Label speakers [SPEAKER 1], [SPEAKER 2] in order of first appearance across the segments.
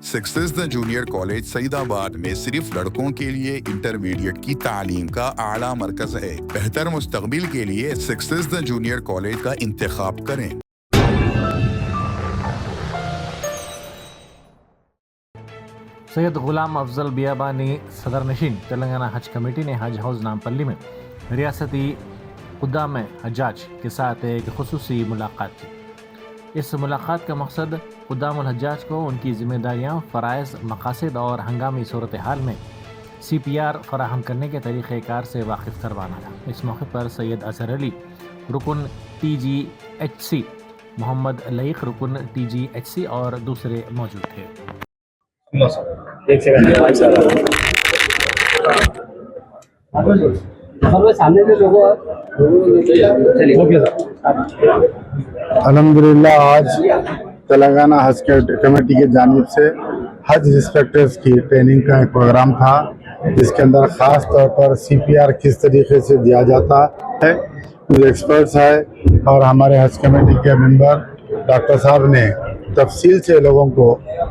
[SPEAKER 1] Success the junior college Saidabad में सिर्फ लड़कों के लिए इंटरमीडिएट की तालीम का आला मरकज है। बेहतर मुस्तकबिल के लिए सक्सेस द जूनियर कॉलेज का इंतखाब करें।
[SPEAKER 2] सैयद गुलाम अफजल बियाबानी सदर नशीन तेलंगाना हज कमेटी ने हज हाउस नामपल्ली में रियासती खुद्दाम हज्जाज के साथ एक खुसूसी मुलाकात की। इस मुलाकात का मकसद खुद्दामुल हज्जाज को उनकी ज़िम्मेदारियाँ, फ़राइज़, मकासद और हंगामी सूरत हाल में CPR फराहम करने के तरीक़ेकार से वाकिफ़ करवाना था। इस मौके पर सैयद अज़हर अली रुकन TGHC, मोहम्मद लईक रुकन TGHC और दूसरे मौजूद थे।
[SPEAKER 3] अल्हम्दुलिल्लाह आज तेलंगाना हज कमेटी की जानिब से हज इंस्पेक्टर्स की ट्रेनिंग का एक प्रोग्राम था, जिसके अंदर ख़ास तौर पर CPR किस तरीके से दिया जाता है। कुछ एक्सपर्ट्स है और हमारे हज कमेटी के मेंबर डॉक्टर साहब ने तफसील से लोगों को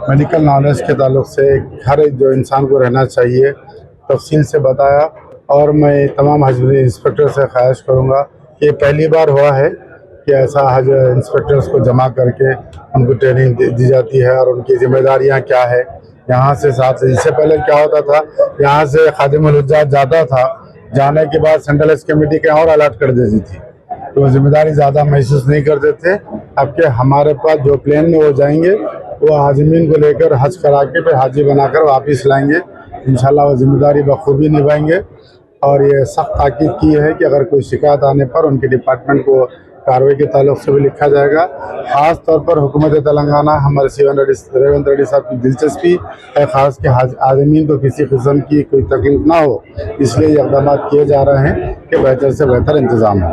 [SPEAKER 3] मेडिकल नॉलेज के ताल्लुक से हर एक जो इंसान को रहना चाहिए तफसील से बताया। और मैं तमाम हज इंस्पेक्टर से ख्वाहिश करूँगा कि ये पहली बार हुआ है कि ऐसा हज इंस्पेक्टर्स को जमा करके उनको ट्रेनिंग दी जाती है और उनकी जिम्मेदारियां क्या है। यहाँ से साथ इससे पहले क्या होता था, यहाँ से खादिमुल हुज्जाज जाता था, जाने के बाद सेंट्रल हज कमेटी कहीं और अलर्ट कर देती थी, तो जिम्मेदारी ज़्यादा महसूस नहीं करते थे। अब के हमारे पास जो प्लेन में वो जाएंगे वो हाजिमीन को लेकर हज करा के फिर हाजी बनाकर वापस लाएंगे। इंशाल्लाह वो जिम्मेदारी बखूबी निभाएंगे। और ये सख्त ताकीद की है कि अगर कोई शिकायत आने पर उनके डिपार्टमेंट को कार्रवाई के ताल्लुक से भी लिखा जाएगा। ख़ास तौर पर हुकूमत तेलंगाना हमारे रेवंत रेड्डी साहब की दिलचस्पी है ख़ास कि आदमीन को किसी किस्म की कोई तकलीफ ना हो, इसलिए ये इक़दाम किए जा रहे हैं कि बेहतर से बेहतर इंतज़ाम हो।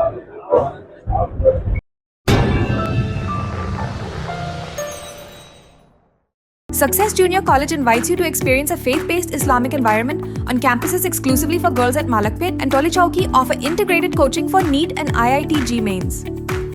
[SPEAKER 4] Success Junior College invites you to experience a faith-based Islamic environment on campuses exclusively for girls at Malakpet and Tolichowki offer integrated coaching for NEET and IIT JEE mains.